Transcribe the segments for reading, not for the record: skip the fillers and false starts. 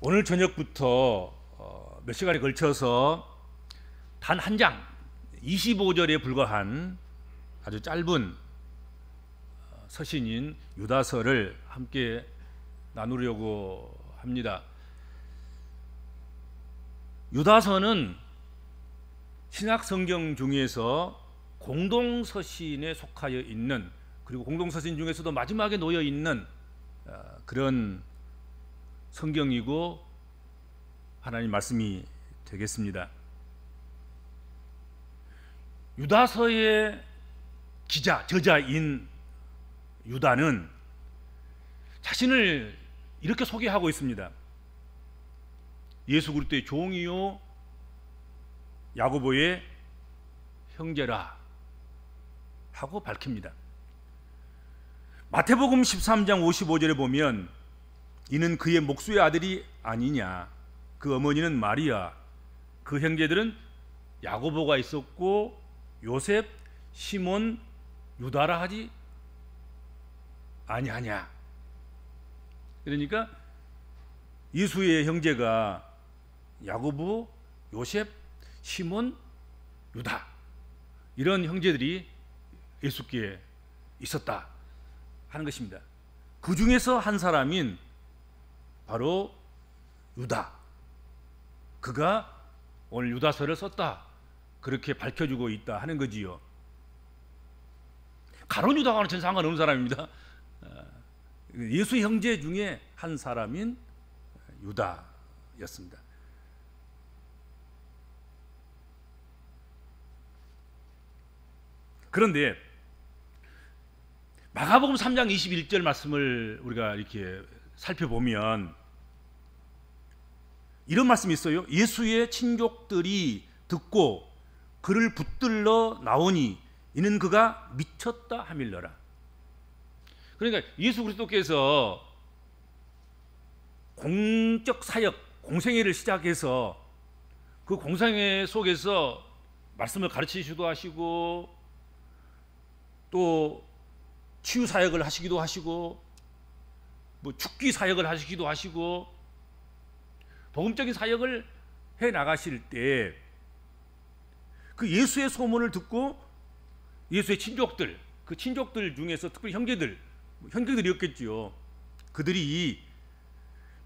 오늘 저녁부터 몇 시간에 걸쳐서 단 한 장 25절에 불과한 아주 짧은 서신인 유다서를 함께 나누려고 합니다. 유다서는 신약 성경 중에서 공동서신에 속하여 있는, 그리고 공동서신 중에서도 마지막에 놓여 있는 그런 성경이고 하나님 말씀이 되겠습니다. 유다서의 기자, 저자인 유다는 자신을 이렇게 소개하고 있습니다. 예수 그리스도의 종이요 야고보의 형제라 하고 밝힙니다. 마태복음 13장 55절에 보면 이는 그의 목수의 아들이 아니냐, 그 어머니는 마리아, 그 형제들은 야고보가 있었고 요셉, 시몬, 유다라 하지 아니하냐. 그러니까 예수의 형제가 야고보, 요셉, 시몬, 유다, 이런 형제들이 예수께 있었다 하는 것입니다. 그 중에서 한 사람인 바로 유다, 그가 오늘 유다서를 썼다, 그렇게 밝혀주고 있다 하는 거지요. 가룟 유다와는 전혀 상관없는 사람입니다. 예수의 형제 중에 한 사람인 유다였습니다. 그런데 마가복음 3장 21절 말씀을 우리가 이렇게 살펴보면 이런 말씀이 있어요. 예수의 친족들이 듣고 그를 붙들러 나오니 이는 그가 미쳤다 하밀러라. 그러니까 예수 그리스도께서 공적 사역, 공생애를 시작해서 그 공생애 속에서 말씀을 가르치시기도 하시고 또 치유 사역을 하시기도 하시고 뭐 축기 사역을 하시기도 하시고 복음적인 사역을 해 나가실 때 그 예수의 소문을 듣고 예수의 친족들, 그 친족들 중에서 특별히 형제들이었겠지요. 그들이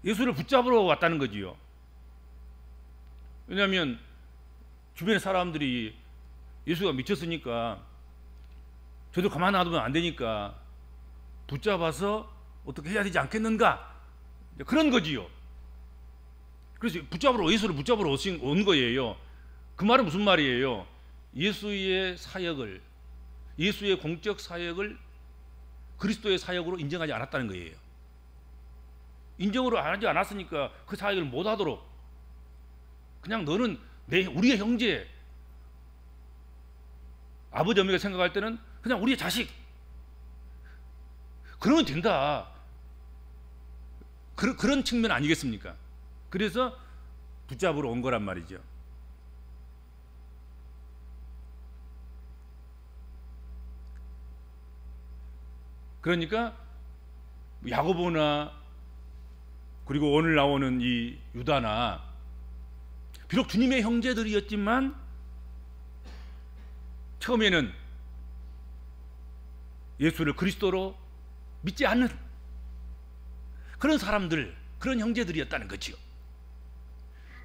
예수를 붙잡으러 왔다는 거지요. 왜냐하면 주변의 사람들이 예수가 미쳤으니까 저도 가만 놔두면 안 되니까 붙잡아서 어떻게 해야 되지 않겠는가, 그런 거지요. 그래서 예수를 붙잡으러 온 거예요. 그 말은 무슨 말이에요? 예수의 사역을, 예수의 공적 사역을 그리스도의 사역으로 인정하지 않았다는 거예요. 인정으로 하지 않았으니까 그 사역을 못하도록 그냥 너는 우리의 형제, 아버지 어머니가 생각할 때는 그냥 우리의 자식, 그러면 된다, 그런 측면 아니겠습니까? 그래서 붙잡으러 온 거란 말이죠. 그러니까 야고보나 그리고 오늘 나오는 이 유다나 비록 주님의 형제들이었지만 처음에는 예수를 그리스도로 믿지 않는 그런 사람들, 그런 형제들이었다는 거지요.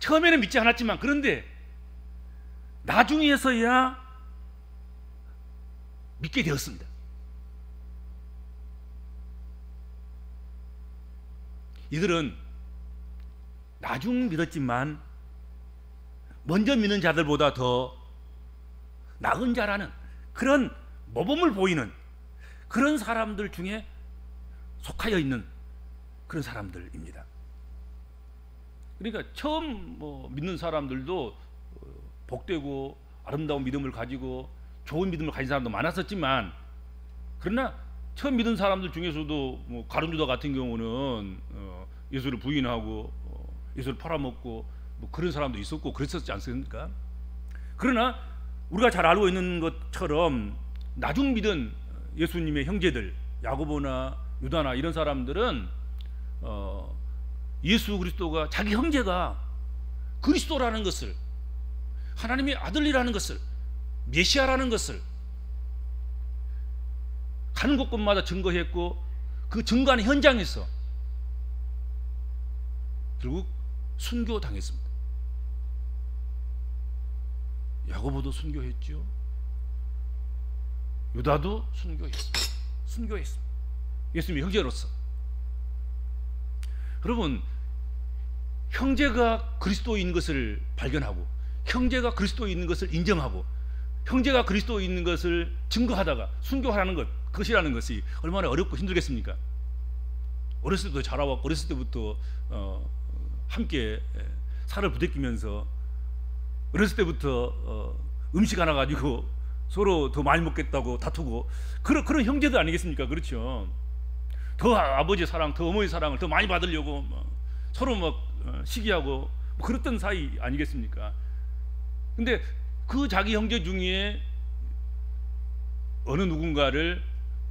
처음에는 믿지 않았지만 그런데 나중에서야 믿게 되었습니다. 이들은 나중 믿었지만 먼저 믿는 자들보다 더 나은 자라는 그런 모범을 보이는 그런 사람들 중에 속하여 있는 그런 사람들입니다. 그러니까 처음 믿는 사람들도 복되고 아름다운 믿음을 가지고 좋은 믿음을 가진 사람도 많았었지만, 그러나 처음 믿은 사람들 중에서도 가룟 유다 같은 경우는 예수를 부인하고 예수를 팔아먹고 그런 사람도 있었고 그랬었지 않습니까? 그러나 우리가 잘 알고 있는 것처럼 나중 믿은 예수님의 형제들, 야고보나 유다나 이런 사람들은 예수 그리스도가 자기 형제가 그리스도라는 것을, 하나님의 아들이라는 것을, 메시아라는 것을 가는 곳곳마다 증거했고, 그 증거하는 현장에서 결국 순교당했습니다. 야고보도 순교했죠. 유다도 순교했습니다. 예수님의 형제로서. 여러분, 형제가 그리스도인 것을 발견하고, 형제가 그리스도인 것을 인정하고, 형제가 그리스도인 것을 증거하다가 순교하라는 것, 그것이라는 것이 얼마나 어렵고 힘들겠습니까? 어렸을 때부터 자라왔고, 어렸을 때부터 함께 살을 부대끼면서, 어렸을 때부터 음식 하나 가지고 서로 더 많이 먹겠다고 다투고, 그런 형제들 아니겠습니까? 그렇죠. 더 아버지의 사랑, 더 어머니의 사랑을 더 많이 받으려고 서로 시기하고 그랬던 사이 아니겠습니까? 근데 그 자기 형제 중에 어느 누군가를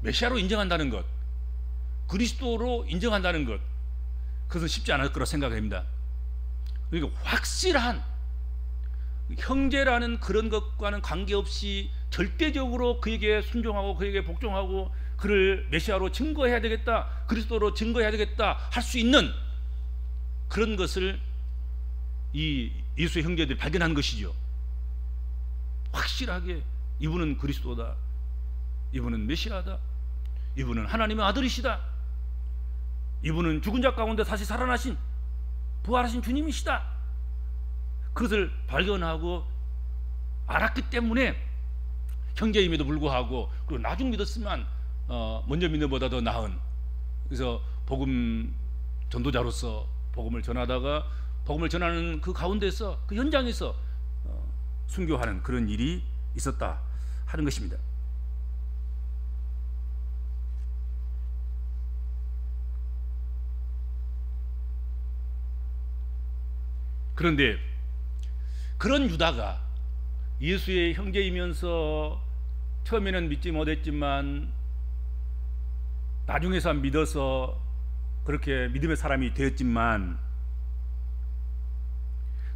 메시아로 인정한다는 것, 그리스도로 인정한다는 것, 그것은 쉽지 않을 거라 생각합니다. 그러니까 확실한 형제라는 그런 것과는 관계없이 절대적으로 그에게 순종하고 그에게 복종하고 그를 메시아로 증거해야 되겠다, 그리스도로 증거해야 되겠다 할 수 있는 그런 것을 이 예수의 형제들이 발견한 것이죠. 확실하게 이분은 그리스도다, 이분은 메시아다, 이분은 하나님의 아들이시다, 이분은 죽은 자 가운데 다시 살아나신 부활하신 주님이시다, 그것을 발견하고 알았기 때문에 형제임에도 불구하고, 그리고 나중 믿었으면 먼저 믿는 것보다 더 나은, 그래서 복음 전도자로서 복음을 전하다가 복음을 전하는 그 가운데서, 그 현장에서 순교하는 그런 일이 있었다 하는 것입니다. 그런데 그런 유다가 예수의 형제이면서 처음에는 믿지 못했지만 나중에서 믿어서 그렇게 믿음의 사람이 되었지만,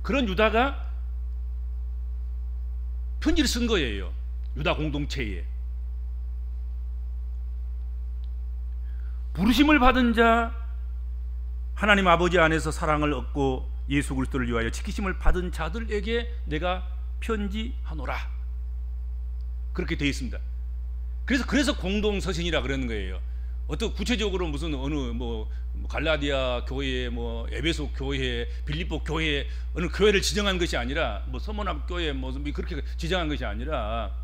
그런 유다가 편지를 쓴 거예요. 유다 공동체에 부르심을 받은 자, 하나님 아버지 안에서 사랑을 얻고 예수 그리스도를 위하여 지키심을 받은 자들에게 내가 편지하노라, 그렇게 되어 있습니다. 그래서 공동 서신이라 그러는 거예요. 어떤 구체적으로 무슨 어느 갈라디아 교회, 에베소 교회, 빌립보 교회, 어느 교회를 지정한 것이 아니라, 서머남 교회 그렇게 지정한 것이 아니라,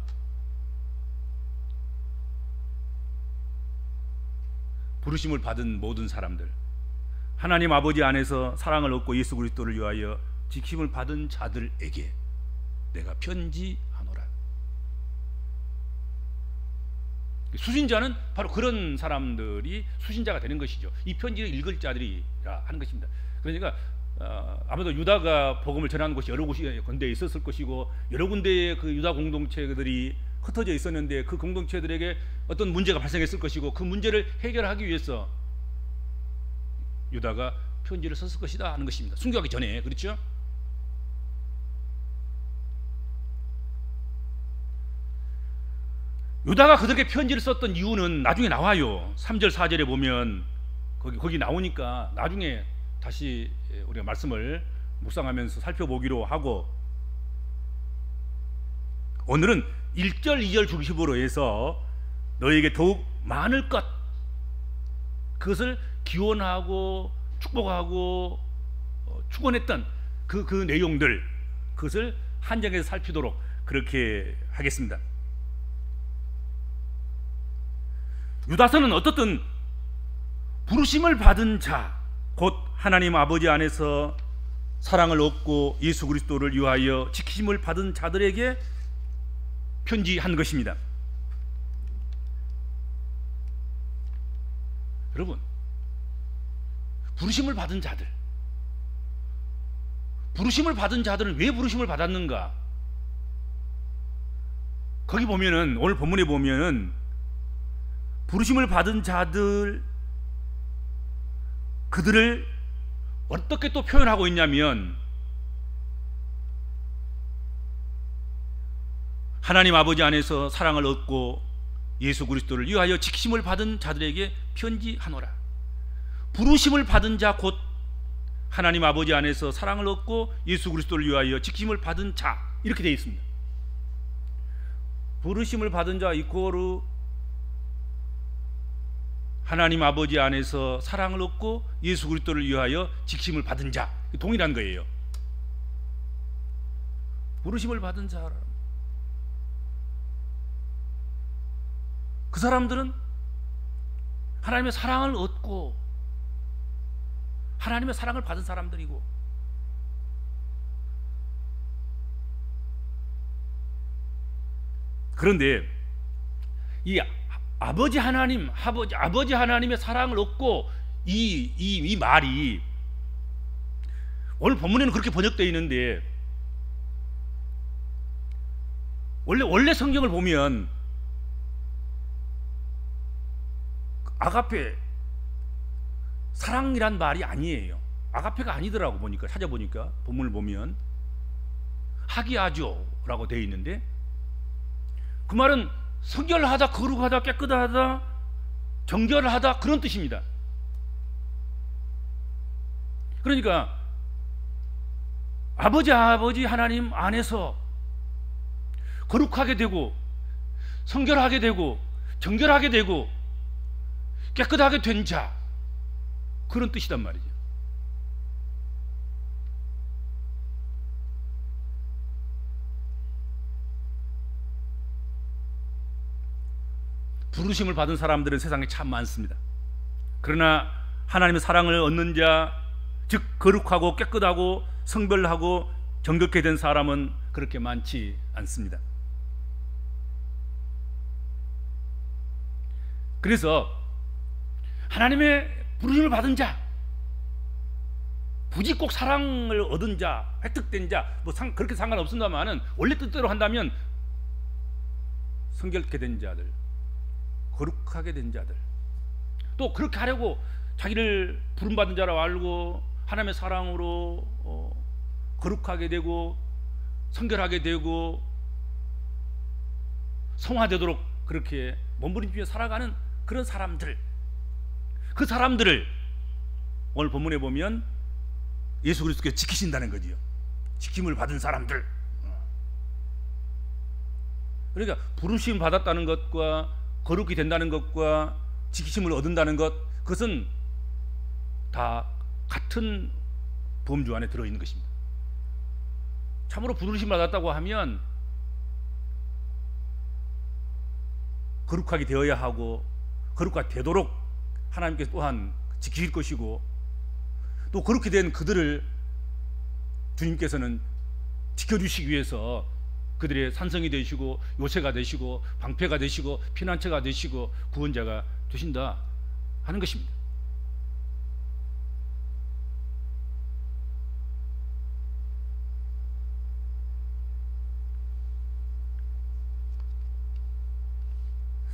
부르심을 받은 모든 사람들, 하나님 아버지 안에서 사랑을 얻고 예수 그리스도를 위하여 지킴을 받은 자들에게 내가 편지하노라. 수신자는 바로 그런 사람들이 수신자가 되는 것이죠. 이 편지를 읽을 자들이라 하는 것입니다. 그러니까 아마도 유다가 복음을 전하는 곳이 여러 군데에 있었을 것이고, 여러 군데에 그 유다 공동체들이 흩어져 있었는데 그 공동체들에게 어떤 문제가 발생했을 것이고, 그 문제를 해결하기 위해서 유다가 편지를 썼을 것이다 하는 것입니다. 순교하기 전에. 그렇죠? 유다가 그들에게 편지를 썼던 이유는 나중에 나와요. 3절 4절에 보면 거기 나오니까 나중에 다시 우리가 말씀을 묵상하면서 살펴보기로 하고, 오늘은 1절 2절 중심으로 해서 너에게 더욱 많을 것, 그것을 기원하고 축복하고 축원했던 그 내용들, 그것을 한정해서 살피도록 그렇게 하겠습니다. 유다서는 어떻든 부르심을 받은 자, 곧 하나님 아버지 안에서 사랑을 얻고 예수 그리스도를 위하여 지키심을 받은 자들에게 편지한 것입니다. 여러분, 부르심을 받은 자들, 부르심을 받은 자들은 왜 부르심을 받았는가? 거기 보면은, 오늘 본문에 보면은 부르심을 받은 자들, 그들을 어떻게 또 표현하고 있냐면 하나님 아버지 안에서 사랑을 얻고 예수 그리스도를 위하여 지키심을 받은 자들에게 편지하노라. 부르심을 받은 자 곧 하나님 아버지 안에서 사랑을 얻고 예수 그리스도를 위하여 지키심을 받은 자, 이렇게 되어 있습니다. 부르심을 받은 자 이코르 하나님 아버지 안에서 사랑을 얻고 예수 그리스도를 위하여 지키심을 받은 자, 동일한 거예요. 부르심을 받은 사람, 그 사람들은 하나님의 사랑을 얻고 하나님의 사랑을 받은 사람들이고, 그런데 이 아버지 하나님의 사랑을 얻고 이 말이 오늘 본문에는 그렇게 번역되어 있는데, 원래 성경을 보면 아가페, 사랑이란 말이 아니에요. 아가페가 아니더라고. 보니까, 찾아보니까 본문을 보면 하기아조라고 되어 있는데, 그 말은 성결하다, 거룩하다, 깨끗하다, 정결하다, 그런 뜻입니다. 그러니까 아버지 하나님 안에서 거룩하게 되고 성결하게 되고 정결하게 되고 깨끗하게 된 자, 그런 뜻이란 말이죠. 부르심을 받은 사람들은 세상에 참 많습니다. 그러나 하나님의 사랑을 얻는 자, 즉 거룩하고 깨끗하고 성별하고 정결케 된 사람은 그렇게 많지 않습니다. 그래서 하나님의 부르심을 받은 자, 굳이 꼭 사랑을 얻은 자, 획득된 자, 그렇게 상관없습니다만은 원래 뜻대로 한다면 성결케 된 자들, 거룩하게 된 자들, 또 그렇게 하려고 자기를 부름받은 자라고 알고 하나님의 사랑으로 거룩하게 되고 성결하게 되고 성화되도록 그렇게 몸부림치며 살아가는 그런 사람들, 그 사람들을 오늘 본문에 보면 예수 그리스도께서 지키신다는 거지요. 지킴을 받은 사람들. 그러니까 부르심 받았다는 것과 거룩이 된다는 것과 지키심을 얻는다는 것, 그것은 다 같은 범주 안에 들어있는 것입니다. 참으로 부르심 받았다고 하면 거룩하게 되어야 하고 거룩하게 되도록 하나님께서 또한 지키실 것이고, 또 그렇게 된 그들을 주님께서는 지켜주시기 위해서 그들의 산성이 되시고 요새가 되시고 방패가 되시고 피난처가 되시고 구원자가 되신다 하는 것입니다.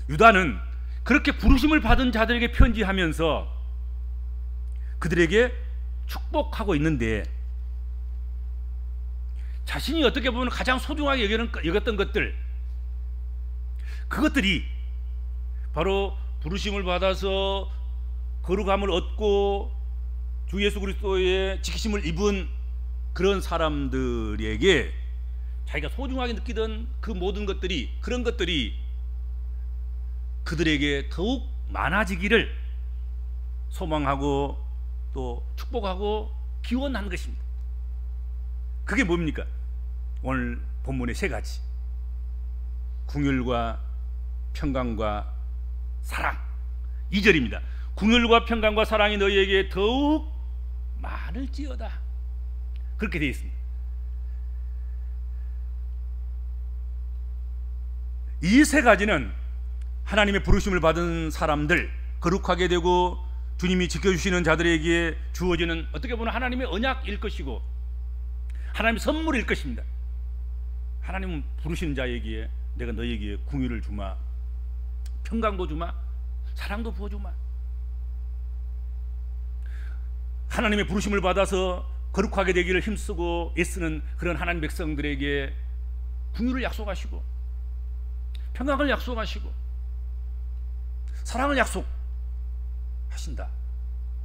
유다는 그렇게 부르심을 받은 자들에게 편지하면서 그들에게 축복하고 있는데, 자신이 어떻게 보면 가장 소중하게 여겼던 것들, 그것들이 바로 부르심을 받아서 거룩함을 얻고 주 예수 그리스도의 지키심을 입은 그런 사람들에게 자기가 소중하게 느끼던 그 모든 것들이, 그런 것들이 그들에게 더욱 많아지기를 소망하고 또 축복하고 기원한 것입니다. 그게 뭡니까? 오늘 본문의 세 가지: 궁율과 평강과 사랑. 2절입니다. 궁율과 평강과 사랑이 너희에게 더욱 많을지어다. 그렇게 되어 있습니다. 이 세 가지는 하나님의 부르심을 받은 사람들, 거룩하게 되고 주님이 지켜주시는 자들에게 주어지는, 어떻게 보면 하나님의 언약일 것이고 하나님의 선물일 것입니다. 하나님은 부르시는 자에게 내가 너에게 궁유를 주마, 평강도 주마, 사랑도 부어주마. 하나님의 부르심을 받아서 거룩하게 되기를 힘쓰고 애쓰는 그런 하나님 백성들에게 긍휼을 약속하시고 평강을 약속하시고 사랑을 약속하신다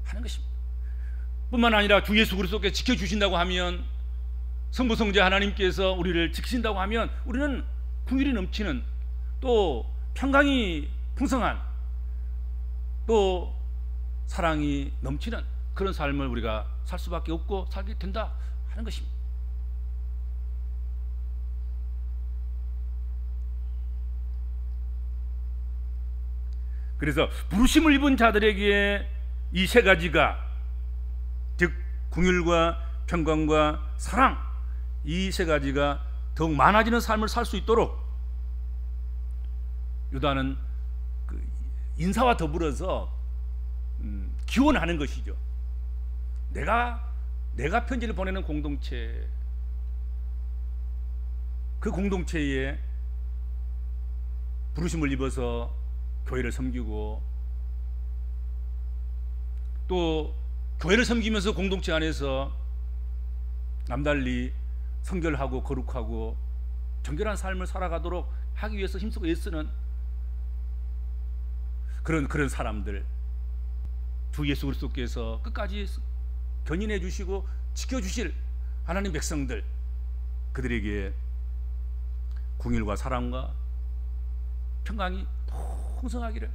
하는 것입니다. 뿐만 아니라 주 예수 그리스도께서 지켜주신다고 하면, 성부 성자 하나님께서 우리를 지키신다고 하면 우리는 긍휼이 넘치는, 또 평강이 풍성한, 또 사랑이 넘치는 그런 삶을 우리가 살 수밖에 없고 살게 된다 하는 것입니다. 그래서 부르심을 입은 자들에게 이 세 가지가, 즉 긍휼과 평강과 사랑, 이 세 가지가 더욱 많아지는 삶을 살 수 있도록 유다는 그 인사와 더불어서 기원하는 것이죠. 내가 편지를 보내는 공동체, 그 공동체에 부르심을 입어서 교회를 섬기고, 또 교회를 섬기면서 공동체 안에서 남달리 성결하고 거룩하고 정결한 삶을 살아가도록 하기 위해서 힘쓰고 애쓰는 그런 사람들, 주 예수 그리스도께서 끝까지 견인해 주시고 지켜주실 하나님 백성들, 그들에게 긍휼과 사랑과 평강이 풍성하기를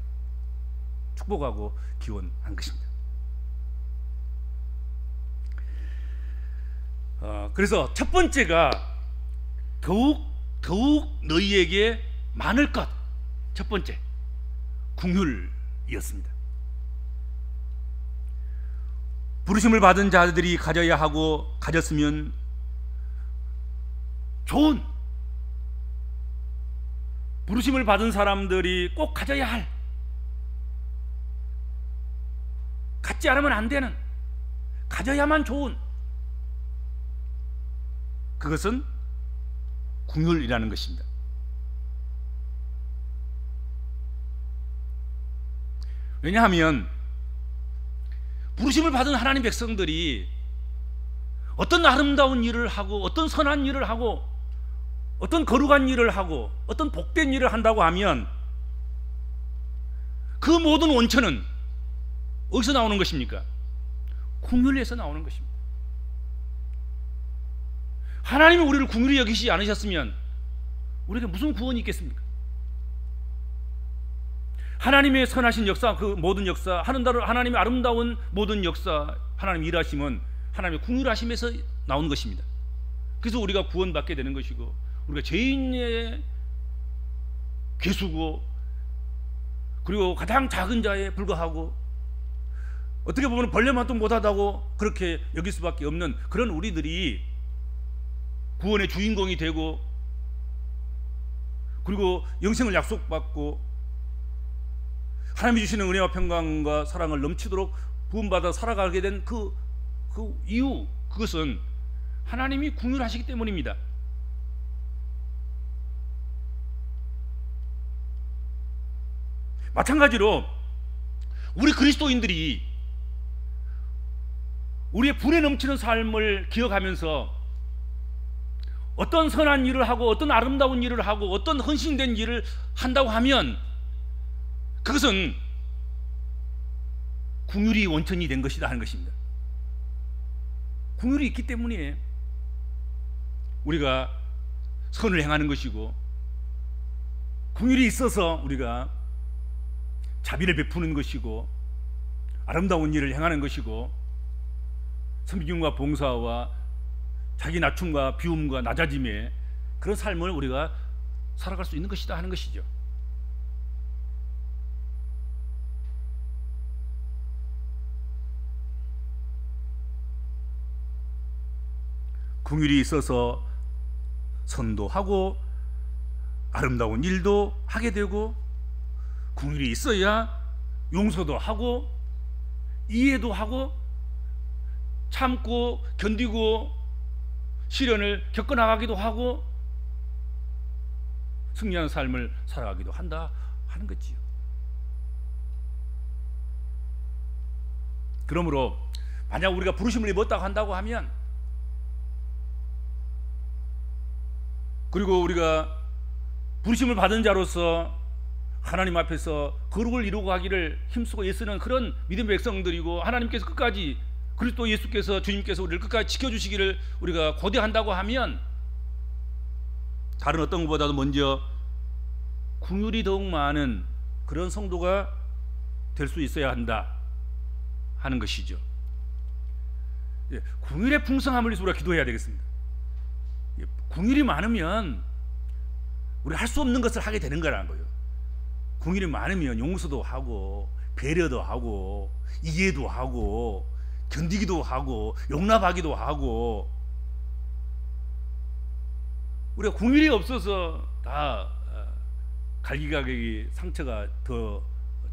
축복하고 기원한 것입니다. 그래서 첫 번째가 더욱 너희에게 많을 것, 첫 번째 긍휼이었습니다. 부르심을 받은 자들이 가져야 하고 가졌으면 좋은, 부르심을 받은 사람들이 꼭 가져야 할, 갖지 않으면 안 되는, 가져야만 좋은, 그것은 긍휼이라는 것입니다. 왜냐하면 부르심을 받은 하나님 백성들이 어떤 아름다운 일을 하고, 어떤 선한 일을 하고, 어떤 거룩한 일을 하고, 어떤 복된 일을 한다고 하면 그 모든 원천은 어디서 나오는 것입니까? 긍휼에서 나오는 것입니다. 하나님이 우리를 긍휼히 여기시지 않으셨으면 우리에게 무슨 구원이 있겠습니까? 하나님의 선하신 역사, 그 모든 역사, 하나님의 아름다운 모든 역사, 하나님의 일하심은 하나님의 긍휼하심에서 나온 것입니다. 그래서 우리가 구원받게 되는 것이고, 우리가 죄인의 괴수고, 그리고 가장 작은 자에 불과하고, 어떻게 보면 벌레만도 못하다고 그렇게 여길 수밖에 없는 그런 우리들이 구원의 주인공이 되고, 그리고 영생을 약속받고 하나님이 주시는 은혜와 평강과 사랑을 넘치도록 부음받아 살아가게 된 그 이유, 그것은 하나님이 긍휼하시기 때문입니다. 마찬가지로 우리 그리스도인들이 우리의 불에 넘치는 삶을 기억하면서 어떤 선한 일을 하고, 어떤 아름다운 일을 하고, 어떤 헌신된 일을 한다고 하면 그것은 긍휼이 원천이 된 것이다 하는 것입니다. 긍휼이 있기 때문에 우리가 선을 행하는 것이고, 긍휼이 있어서 우리가 자비를 베푸는 것이고, 아름다운 일을 행하는 것이고, 섬김과 봉사와 자기 낮춤과 비움과 낮아짐의 그런 삶을 우리가 살아갈 수 있는 것이다 하는 것이죠. 긍휼이 있어서 선도하고 아름다운 일도 하게 되고, 긍휼이 있어야 용서도 하고 이해도 하고 참고 견디고 시련을 겪어나가기도 하고 승리하는 삶을 살아가기도 한다 하는 거지요. 그러므로 만약 우리가 부르심을 입었다고 한다고 하면, 그리고 우리가 부르심을 받은 자로서 하나님 앞에서 거룩을 이루고 가기를 힘쓰고 애쓰는 그런 믿음의 백성들이고, 하나님께서 끝까지, 그리스도 예수께서, 주님께서 우리를 끝까지 지켜주시기를 우리가 고대한다고 하면, 다른 어떤 것보다도 먼저 긍휼이 더욱 많은 그런 성도가 될 수 있어야 한다 하는 것이죠. 긍휼의 풍성함을 위해서 우리가 기도해야 되겠습니다. 긍휼이 많으면 우리 할 수 없는 것을 하게 되는 거라는 거예요. 긍휼이 많으면 용서도 하고, 배려도 하고, 이해도 하고, 견디기도 하고, 용납하기도 하고. 우리가 긍휼이 없어서 다 갈기갈기 상처가 더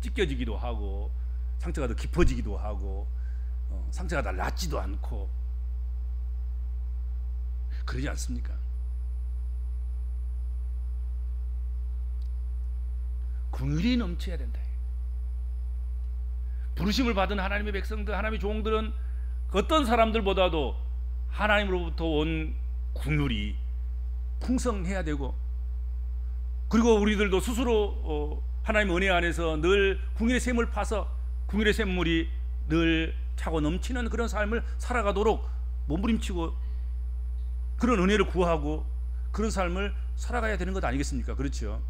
찢겨지기도 하고, 상처가 더 깊어지기도 하고, 상처가 다 낫지도 않고, 그러지 않습니까? 긍휼이 넘쳐야 된다. 부르심을 받은 하나님의 백성들, 하나님의 종들은 어떤 사람들보다도 하나님으로부터 온 긍휼이 풍성해야 되고, 그리고 우리들도 스스로 하나님의 은혜 안에서 늘 긍휼의 샘을 파서 긍휼의 샘물이 늘 차고 넘치는 그런 삶을 살아가도록 몸부림치고 그런 은혜를 구하고 그런 삶을 살아가야 되는 것 아니겠습니까? 그렇죠?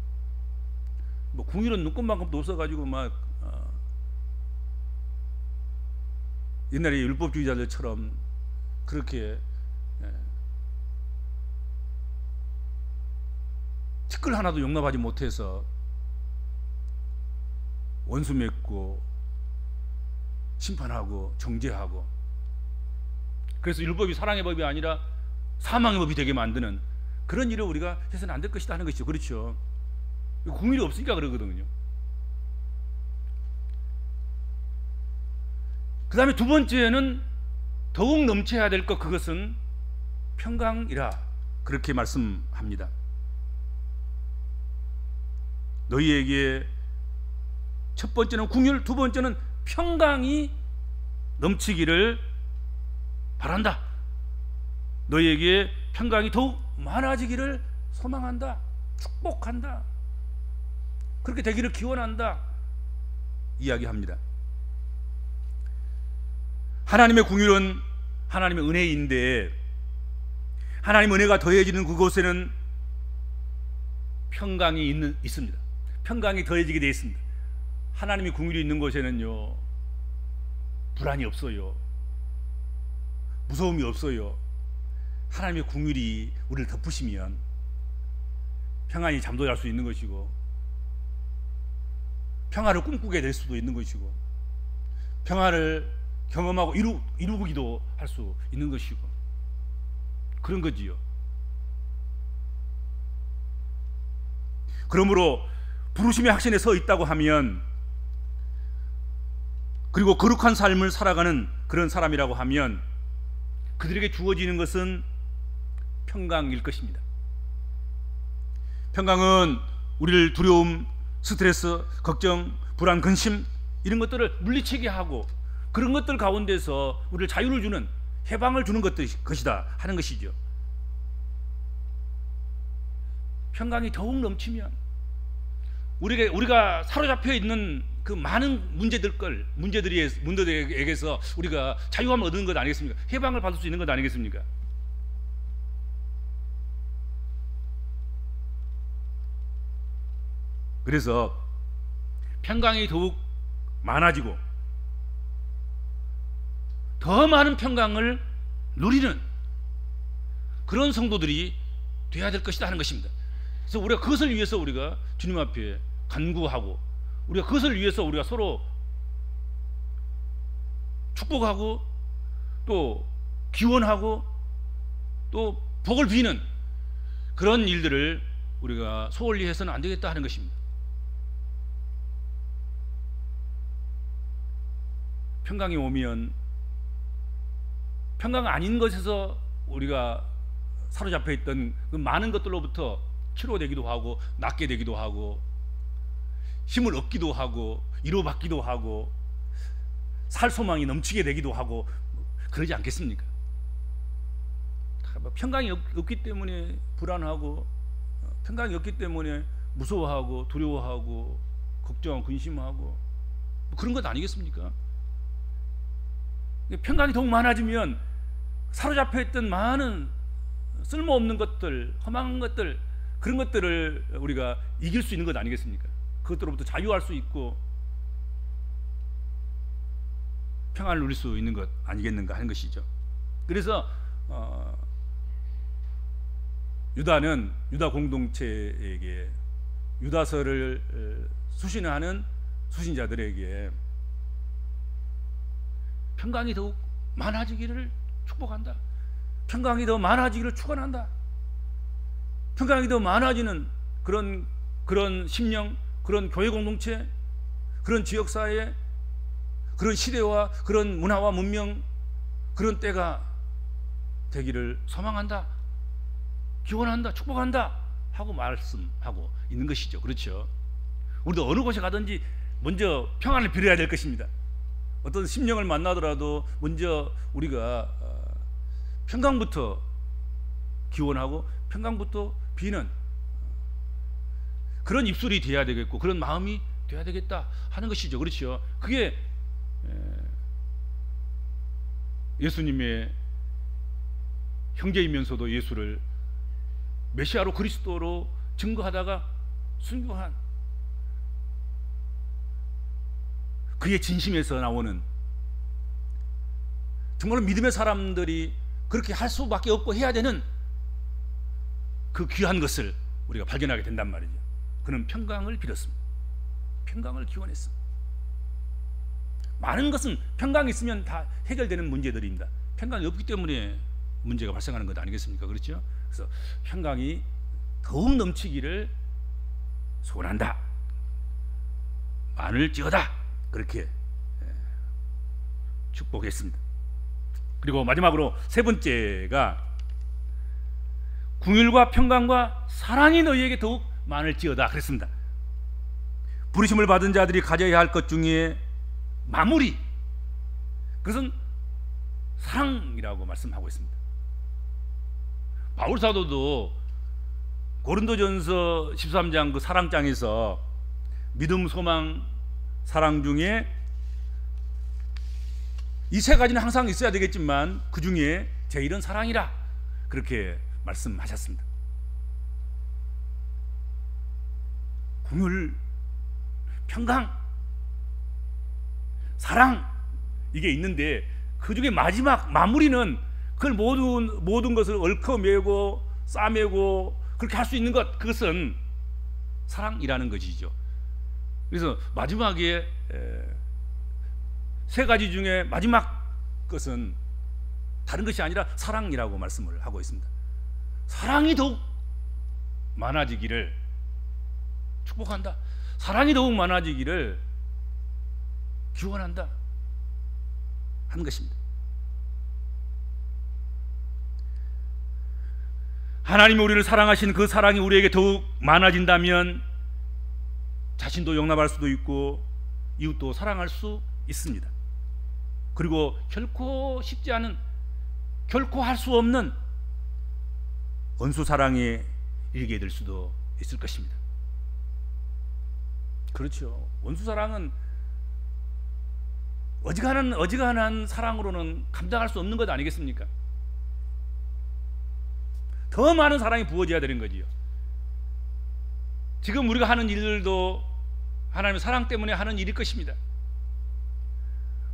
뭐 긍휼은 눈꽃만큼도 없어가지고 막 옛날에 율법주의자들처럼 그렇게 티끌 하나도 용납하지 못해서 원수 맺고 심판하고 정죄하고, 그래서 율법이 사랑의 법이 아니라 사망의 법이 되게 만드는 그런 일을 우리가 해서는 안 될 것이다 하는 것이죠. 그렇죠? 긍휼이 없으니까 그러거든요. 그 다음에 두 번째는 더욱 넘쳐야 될 것, 그것은 평강이라 그렇게 말씀합니다. 너희에게 첫 번째는 긍휼, 두 번째는 평강이 넘치기를 바란다. 너희에게 평강이 더욱 많아지기를 소망한다. 축복한다. 그렇게 되기를 기원한다. 이야기합니다. 하나님의 긍휼은 하나님의 은혜인데, 하나님의 은혜가 더해지는 그곳에는 평강이 있습니다. 평강이 더해지게 되어 있습니다. 하나님의 긍휼이 있는 곳에는요, 불안이 없어요. 무서움이 없어요. 하나님의 긍휼이 우리를 덮으시면 평안히 잠도 잘 수 있는 것이고, 평화를 꿈꾸게 될 수도 있는 것이고, 평화를 경험하고 이루기도 할 수 있는 것이고, 그런 거지요. 그러므로 부르심의 확신에 서 있다고 하면, 그리고 거룩한 삶을 살아가는 그런 사람이라고 하면, 그들에게 주어지는 것은 평강일 것입니다. 평강은 우리를 두려움, 스트레스, 걱정, 불안, 근심 이런 것들을 물리치게 하고, 그런 것들 가운데서 우리를 자유를 주는, 해방을 주는 것이다 하는 것이죠. 평강이 더욱 넘치면 우리가 사로잡혀 있는 그 많은 문제들에게서 우리가 자유함을 얻는 것 아니겠습니까? 해방을 받을 수 있는 것 아니겠습니까? 그래서 평강이 더욱 많아지고 더 많은 평강을 누리는 그런 성도들이 되어야 될 것이다 하는 것입니다. 그래서 우리가 그것을 위해서 우리가 주님 앞에 간구하고, 우리가 그것을 위해서 우리가 서로 축복하고 또 기원하고 또 복을 비는 그런 일들을 우리가 소홀히 해서는 안 되겠다 하는 것입니다. 평강이 오면 평강 아닌 것에서 우리가 사로잡혀 있던 그 많은 것들로부터 치료되기도 하고, 낫게 되기도 하고, 힘을 얻기도 하고, 위로받기도 하고, 살 소망이 넘치게 되기도 하고, 그러지 않겠습니까? 평강이 없기 때문에 불안하고, 평강이 없기 때문에 무서워하고 두려워하고 걱정, 근심하고 그런 것 아니겠습니까? 평강이 더욱 많아지면 사로잡혀 있던 많은 쓸모없는 것들, 험한 것들, 그런 것들을 우리가 이길 수 있는 것 아니겠습니까? 그것들로부터 자유할 수 있고 평안을 누릴 수 있는 것 아니겠는가 하는 것이죠. 그래서 유다는 유다 공동체에게, 유다서를 수신하는 수신자들에게 평강이 더욱 많아지기를 축복한다. 평강이 더 많아지기를 축원한다. 평강이 더 많아지는 그런 심령, 그런 교회 공동체, 그런 지역사회, 그런 시대와 그런 문화와 문명, 그런 때가 되기를 소망한다, 기원한다, 축복한다 하고 말씀하고 있는 것이죠. 그렇죠? 우리도 어느 곳에 가든지 먼저 평안을 빌어야 될 것입니다. 어떤 심령을 만나더라도 먼저 우리가 평강부터 기원하고 평강부터 비는 그런 입술이 되어야 되겠고, 그런 마음이 되어야 되겠다 하는 것이죠. 그렇죠? 그게 예수님의 형제이면서도 예수를 메시아로, 그리스도로 증거하다가 순교한 그의 진심에서 나오는, 정말로 믿음의 사람들이 그렇게 할 수밖에 없고 해야 되는 그 귀한 것을 우리가 발견하게 된단 말이죠. 그는 평강을 빌었습니다. 평강을 기원했습니다. 많은 것은 평강이 있으면 다 해결되는 문제들입니다. 평강이 없기 때문에 문제가 발생하는 것 아니겠습니까? 그렇죠? 그래서 평강이 더욱 넘치기를 소원한다. 만을지어다. 그렇게 축복했습니다. 그리고 마지막으로 세 번째가 긍휼과 평강과 사랑이 너희에게 더욱 많을지어다 그랬습니다. 부르심을 받은 자들이 가져야 할 것 중에 마무리, 그것은 사랑이라고 말씀하고 있습니다. 바울 사도도 고린도전서 13장 그 사랑장에서 믿음, 소망, 사랑 중에 이 세 가지는 항상 있어야 되겠지만 그 중에 제일은 사랑이라 그렇게 말씀하셨습니다. 긍휼, 평강, 사랑, 이게 있는데 그 중에 마지막 마무리는 그걸 모든 것을 얽어매고 싸매고 그렇게 할 수 있는 것, 그것은 사랑이라는 것이죠. 그래서 마지막에 세 가지 중에 마지막 것은 다른 것이 아니라 사랑이라고 말씀을 하고 있습니다. 사랑이 더욱 많아지기를 축복한다. 사랑이 더욱 많아지기를 기원한다 하는 것입니다. 하나님이 우리를 사랑하신 그 사랑이 우리에게 더욱 많아진다면 자신도 용납할 수도 있고 이웃도 사랑할 수 있습니다. 그리고 결코 쉽지 않은, 결코 할 수 없는 원수 사랑에 이르게 될 수도 있을 것입니다. 그렇죠. 원수 사랑은 어지간한 사랑으로는 감당할 수 없는 것 아니겠습니까? 더 많은 사랑이 부어져야 되는 거지요. 지금 우리가 하는 일들도 하나님의 사랑 때문에 하는 일일 것입니다.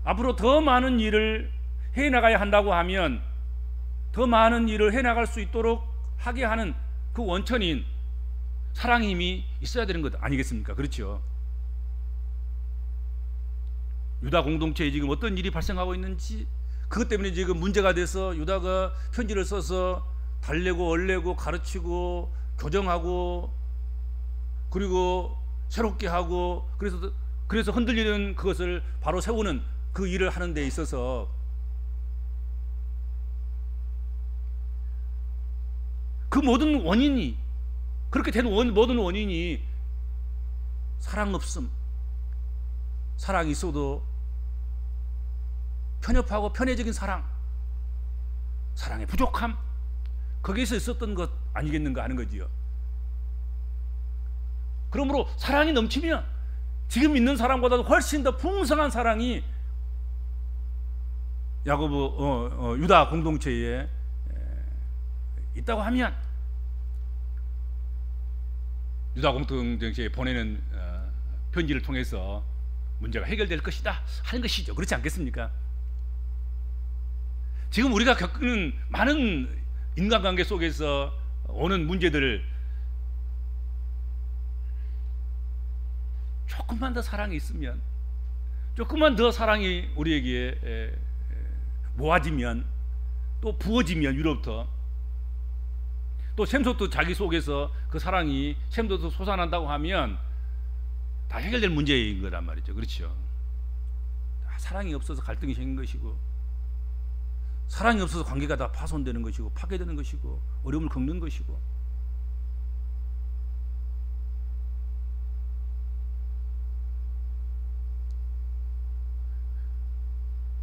앞으로 더 많은 일을 해나가야 한다고 하면 더 많은 일을 해나갈 수 있도록 하게 하는 그 원천인 사랑의 힘이 있어야 되는 것 아니겠습니까? 그렇죠. 유다 공동체에 지금 어떤 일이 발생하고 있는지, 그것 때문에 지금 문제가 돼서 유다가 편지를 써서 달래고 얼래고 가르치고 교정하고 그리고 새롭게 하고 그래서 흔들리는 그것을 바로 세우는 그 일을 하는 데 있어서 그 모든 원인이, 그렇게 된 모든 원인이 사랑 없음, 사랑이 있어도 편협하고 편애적인 사랑, 사랑의 부족함, 거기에서 있었던 것 아니겠는가 하는 거지요. 그러므로 사랑이 넘치면 지금 있는 사랑보다도 훨씬 더 풍성한 사랑이 야고보 유다 공동체에 있다고 하면 유다 공동체에 보내는 편지를 통해서 문제가 해결될 것이다 하는 것이죠. 그렇지 않겠습니까? 지금 우리가 겪는 많은 인간관계 속에서 오는 문제들을 조금만 더 사랑이 있으면, 조금만 더 사랑이 우리에게 모아지면, 또 부어지면 위로부터, 또 샘솟도 자기 속에서 그 사랑이 샘솟도 솟아난다고 하면 다 해결될 문제인 거란 말이죠. 그렇죠? 사랑이 없어서 갈등이 생긴 것이고, 사랑이 없어서 관계가 다 파손되는 것이고, 파괴되는 것이고, 어려움을 겪는 것이고.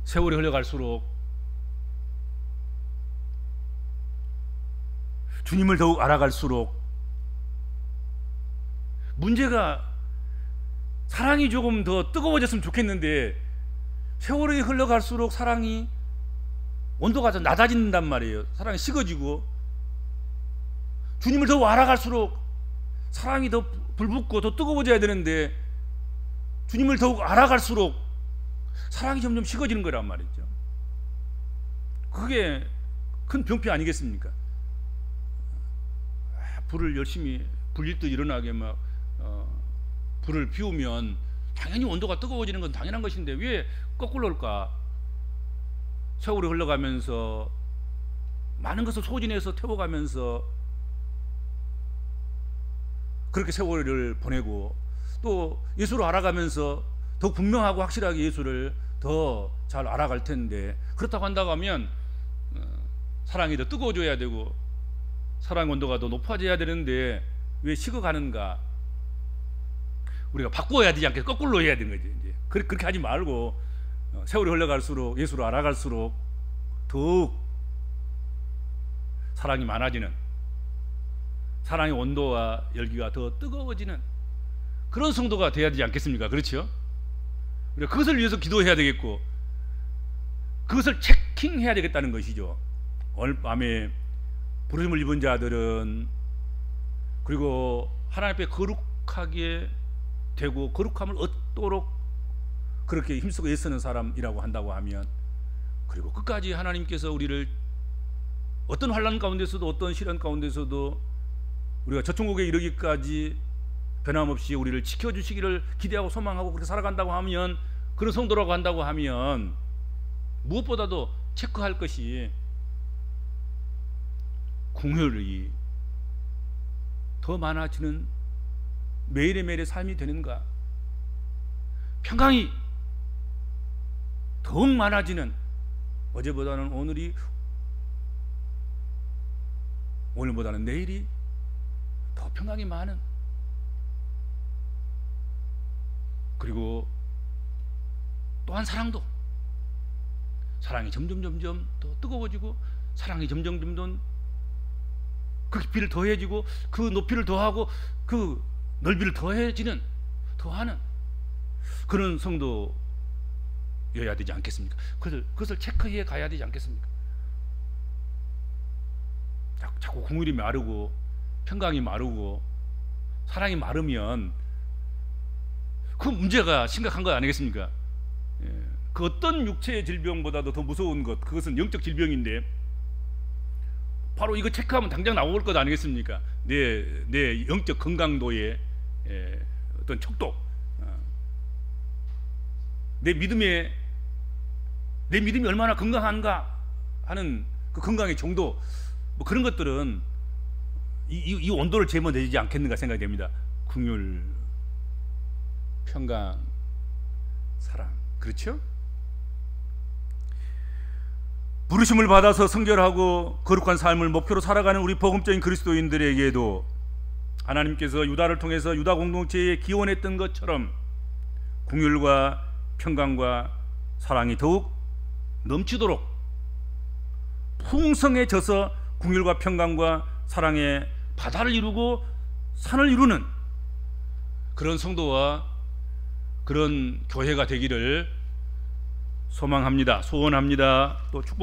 세월이 흘러갈수록 주님을 더욱 알아갈수록 문제가, 사랑이 조금 더 뜨거워졌으면 좋겠는데 세월이 흘러갈수록 사랑이 온도가 더 낮아진단 말이에요. 사랑이 식어지고, 주님을 더욱 알아갈수록 사랑이 더 불붙고 더 뜨거워져야 되는데 주님을 더욱 알아갈수록 사랑이 점점 식어지는 거란 말이죠. 그게 큰 병폐 아니겠습니까? 불을 열심히 불릴 듯 일어나게 막 불을 피우면 당연히 온도가 뜨거워지는 건 당연한 것인데 왜 거꾸로 할까? 세월이 흘러가면서 많은 것을 소진해서 태워가면서 그렇게 세월을 보내고, 또 예수를 알아가면서 더 분명하고 확실하게 예수를 더 잘 알아갈 텐데, 그렇다고 한다고 하면 사랑이 더 뜨거워져야 되고 사랑 온도가 더 높아져야 되는데 왜 식어가는가? 우리가 바꾸어야 되지 않겠어? 거꾸로 해야 되는 거지. 이제 그렇게 하지 말고 세월이 흘러갈수록 예수를 알아갈수록 더욱 사랑이 많아지는, 사랑의 온도와 열기가 더 뜨거워지는 그런 성도가 돼야 되지 않겠습니까? 그렇죠? 우리가 그것을 위해서 기도해야 되겠고, 그것을 체킹해야 되겠다는 것이죠. 오늘 밤에 부르심을 입은 자들은, 그리고 하나님 앞에 거룩하게 되고 거룩함을 얻도록 그렇게 힘쓰고 애쓰는 사람이라고 한다고 하면, 그리고 끝까지 하나님께서 우리를 어떤 환난 가운데서도 어떤 시련 가운데서도 우리가 저천국에 이르기까지 변함없이 우리를 지켜주시기를 기대하고 소망하고 그렇게 살아간다고 하면, 그런 성도라고 한다고 하면 무엇보다도 체크할 것이 궁혈이 더 많아지는 매일매일의 삶이 되는가, 평강이 더욱 많아지는, 어제보다는 오늘이, 오늘보다는 내일이 더 평강이 많은, 그리고 또한 사랑이 점점 더 뜨거워지고, 사랑이 점점 그 깊이를 더해지고 그 높이를 더하고 그 넓이를 더해지는, 더하는 그런 성도여야 되지 않겠습니까? 그것을 체크해 가야 되지 않겠습니까? 자꾸 궁율이 마르고 평강이 마르고 사랑이 마르면 그 문제가 심각한 거 아니겠습니까? 그 어떤 육체의 질병보다도 더 무서운 것, 그것은 영적 질병인데 바로 이거 체크하면 당장 나올 것 아니겠습니까? 내 영적 건강도의 어떤 척도, 내 믿음이 얼마나 건강한가 하는 그 건강의 정도, 뭐 그런 것들은 이 온도를 재면 되지 않겠는가 생각이 됩니다. 긍휼, 평강, 사랑, 그렇죠? 부르심을 받아서 성결하고 거룩한 삶을 목표로 살아가는 우리 복음적인 그리스도인들에게도 하나님께서 유다를 통해서 유다 공동체에 기원했던 것처럼 긍휼과 평강과 사랑이 더욱 넘치도록 풍성해져서 긍휼과 평강과 사랑의 바다를 이루고 산을 이루는 그런 성도와 그런 교회가 되기를 소망합니다. 소원합니다. 또 축복